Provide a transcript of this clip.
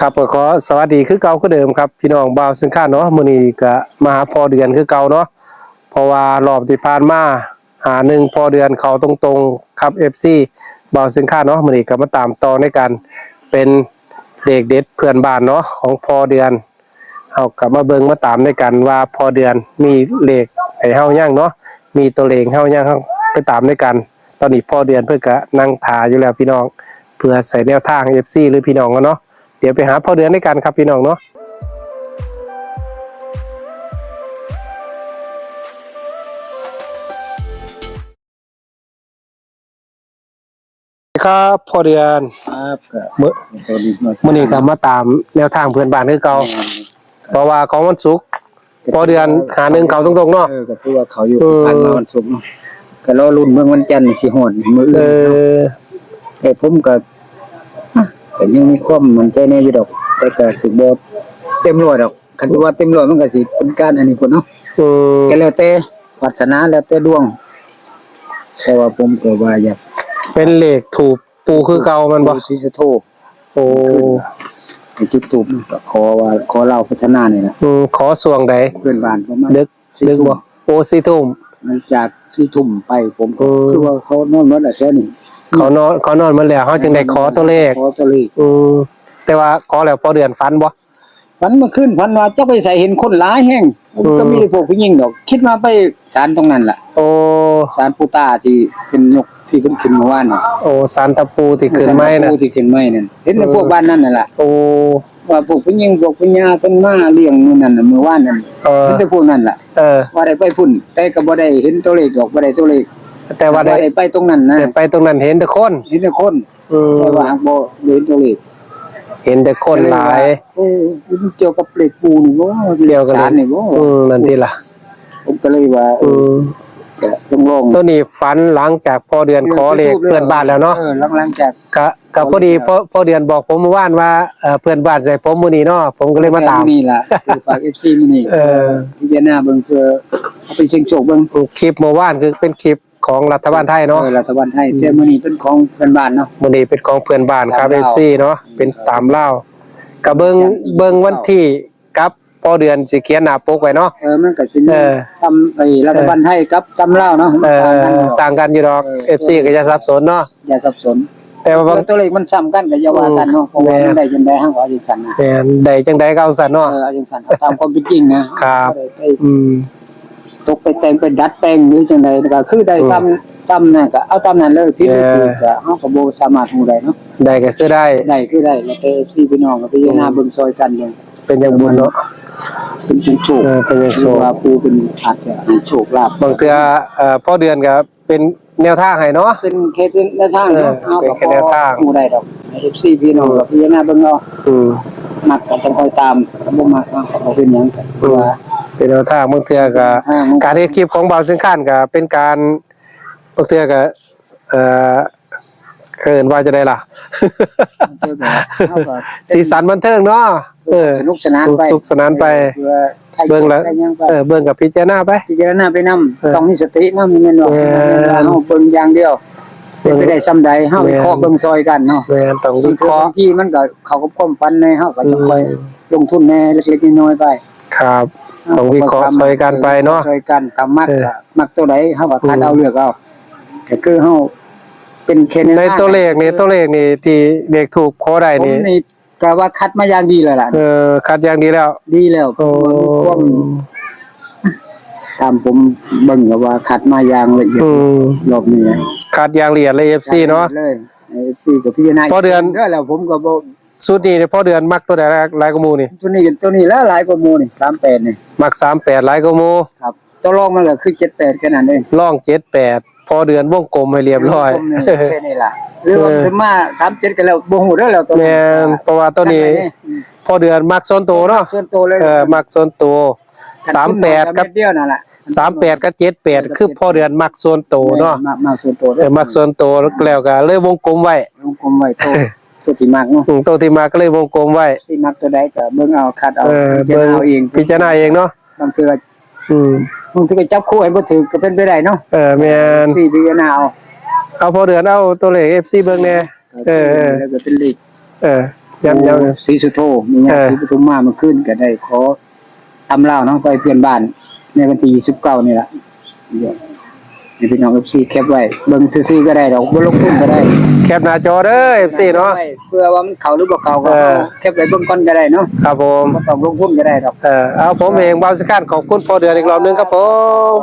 ครับก็ขอสวัสดีคือเก่าคือเดิมครับพี่น้องบ่าวซึ่งข้าเนาะมื้อนี้ก็มาหาพอเดือนคือเก่าเนาะเพราะว่ารอบที่ผ่านมาหา1พอเดือนเขาตรงๆครับ FC บ่าวซึ่งข้าเนาะมื้อนี้ก็มาตามต่อในกันเป็นเด็กเด็ดเพื่อนบ้านเนาะของพอเดือนเฮากลับมาเบิ่งมาตามด้วยกันว่าพอเดือนมีเลขให้เฮายังเนาะมีตัวเลขเฮายังไปตามด้วยกันตอนนี้พอเดือนเพิ่นก็นั่งท่าอยู่แล้วพี่น้องเพื่อใส่แนวทาง FC หรือพี่น้องเนาะเดี๋ยวไปหาพ่อเดือนด้วยกันครับพี่น้องเนาะครับพ่อเดือนครับมื้อนี้ก็มาตามแนวทางเพื่อนบ้านคือเก่าเพราะว่าของวันศุกร์พ่อเดือนหา1เขาตรงๆเนาะก็คือว่าเขาอยู่ผ่านมาวันศุกร์เนาะก็รอรุ่นเมืองวันจันทร์สิฮอดมื้ออื่นแต่ผมก็ยังมีความมั่นใจแน่อยู่ดอกแต่ก็สิบ่เต็มร้อยดอกคันว่าเต็มร้อยมันก็สิเป็นการอันนี้พุ่นเนาะก็แล้วแต่วาสนาแล้วแต่ดวงแต่ว่าผมก็ว่าอยากเป็นเลขถูกปูคือเก่ามันบ่สิจะโทรโอ้ไอ้จุดทูปก็ขอเราพัฒนานี่ล่ะขอสวงใดเพื่อนบ้านประมาณดึกบ่โอ้4 ทุ่มหลังจาก4 ทุ่มไปผมก็คือว่าเขานอนหมดแล้วแค่นี้เขานอนมาแล้วเฮาจึงได้ขอตัวเลขแต่ว่าขอแล้วพอเดือนฝันบ่ฝันเมื่อคืนฝันว่าจักไปใส่เห็นคนหลายแฮงก็มีพวกผู้หญิงดอกคิดมาไปศาลตรงนั้นล่ะโอ้ศาลปู่ตาที่เป็นยกที่เพิ่นขึ้นเมื่อวานน่ะโอ้ศาลตะปูที่ขึ้นไม้น่ะที่ขึ้นไม้นั่นเห็นในพวกบ้านนั้นน่ะล่ะโอ้ว่าพวกผู้หญิงพวกผู้ย่าเพิ่นมาเลี้ยงมื้อนั้นน่ะมื้อวานนั่นเห็นแต่พวกนั้นล่ะว่าได้ไปพุ่นแต่ก็บ่ได้เห็นตัวเลขดอกบ่ได้ตัวเลขแต่ว่าได้ไปตรงนั้นนะไปตรงนั้นเห็นแต่คนแต่ว่าบ่เห็นตัวเลขเห็นแต่คนหลายเกี่ยวกับเลขปูนี่บ่เกี่ยวกับศาลนี่บ่นั่นติล่ะผมก็เลยว่าจะลงตัวนี้ฝันหลังจากพอเดือนขอเลขเพื่อนบ้านแล้วเนาะหลังจากก็พอดีพอเดือนบอกผมเมื่อวานว่าเพื่อนบ้านใส่ผมมื้อนี้เนาะผมก็เลยมาตามนี่ล่ะฝาก FC มื้อนี้พิจารณาเบิ่งเพื่อเอาไปเสี่ยงโชคเบิ่งคลิปเมื่อวานคือเป็นคลิปของรัฐบาลไทยเนาะรัฐบาลไทยแต่มื้อนี้เป็นของเพื่อนบ้านเนาะมื้อนี้เป็นของเพื่อนบ้านครับ FC เนาะเป็นตามเล่าก็เบิ่งวันที่กับพอเดือนสิเขียนหน้าปกไว้เนาะมันก็สิตำไอ้รัฐบาลไทยกับตำลาวเนาะต่างกันอยู่ดอก FC ก็อย่าสับสนเนาะอย่าสับสนแต่ว่าตัวเลขมันซ้ำกันก็อย่าว่ากันเนาะเพราะว่ามันได้จังได๋เฮาเอาจังซั่นนะได้จังได๋ก็เอาซั่นเนาะเอาจังซั่นตามความเป็นจริงนะครับตกไปแต่งไปดัดแปลงหรือจังได๋ก็คือได้ตำนั่นก็เอาตำนั้นเลยที่ถูกก็เฮาก็บ่สามารถฮู้ได้เนาะได้ก็คือได้แล้วแต่ FC พี่น้องก็ไปพิจารณาเบิ่งซอยกันเลยเป็นอย่างบุญเนาะเป็นโชคเป็นอย่างโชคว่าปูเป็นอาจจะให้โชคลาภบางเทื่อพ่อเดือนก็เป็นแนวทางให้เนาะเป็นแค่แนวทางเนาะเป็นแค่แนวทางฮู้ได้ดอก FC พี่น้องก็พิจารณาเบิ่งเอามักก็จังค่อยตามบ่มักก็บ่เป็นหยังก็ว่าเป็นแนวทางบางเทื่อก็การเฮ็ดคลิปของบ่าวซึ่งข้านก็เป็นการบางเทื่อก็เขินว่าจะได้ล่ะสีสันบันเทิงเนาะสนุกสนานไปเบิ่งแล้วเบิ่งกับพิจารณาไปนำต้องมีสตินำแม่นบ่เฮาเบิ่งอย่างเดียวเป็นไปได้ซำใดเฮาวิเคราะห์เบิ่งซอยกันเนาะแม่นต้องวิเคราะห์ที่มันก็เข้ากับความฝันในเฮาก็จะค่อยลงทุนแน่เล็กๆน้อยๆไปครับต้องวิเคราะห์ซอยกันไปเนาะซอยกันถ้ามักตัวใดเฮาก็คัดเอาเลือกเอาก็คือเฮาเป็นแค่ในตัวเลขนี่ที่เลขถูกขอได้นี่ก็ว่าคัดมาอย่างดีแล้วล่ะคัดอย่างดีแล้วความตามผมเบิ่งก็ว่าคัดมาอย่างละเอียดรอบนี้คัดอย่างละเอียดเลย FC เนาะ FC ก็พิจารณาพอเดือนแล้วผมก็บ่สุดนี้พอเดือนมักตัวใดหลายกว่าหมู่นี่ตัวนี้แล้วหลายกว่าหมู่นี่38นี่มัก38หลายกว่าหมู่ครับตัวรองมันก็คือ78แค่นั้นเองรอง78พอเดือนวงกลมให้เรียบร้อยแค่นี้ล่ะหรือว่าถึงมา37ก็แล้วบ่ฮู้เด้อแล้วตัวนี้เพราะว่าตัวนี้พอเดือนมักส่วนตัวเนาะส่วนตัวเลยมักส่วนตัว38กับเดียวนั่นแหละ38กับ78คือพอเดือนมักส่วนตัวเนาะมักส่วนตัวมักส่วนตัวแล้วก็เลยวงกลมไว้ตัวที่มักเนาะตัวที่มักก็เลยวงกลมไว้สิมักตัวใดก็เบิ่งเอาคัดเอาเบิ่งเอาเองพิจารณาเองเนาะบางทีก็จับคู่ให้บ่ถือก็เป็นไปได้เนาะแม่นสิพิจารณาเอาพอเดือนเอาตัวเลข FC เบิ่งแน่แล้วก็เป็นเลข ย้ำ ศรีสุโธมีญาติศรีปทุมมาเมื่อคืนก็ได้ขอตำลาวเนาะไปเพื่อนบ้านในวันที่29นี่ล่ะเดี๋ยวให้พี่น้อง FC แคปไว้เบิ่งซื่อๆก็ได้ดอกบ่ลงทุนก็ได้ แคปหน้าจอเด้อ FC เนาะ เพื่อว่ามันเข้าหรือบ่เข้าก็ เออ แคปไว้เบิ่งก่อนก็ได้เนาะ ครับผม บ่ต้องลงทุนก็ได้ดอก เอาผมเองบาวสการขอบคุณพอเดือนอีกรอบนึงครับผม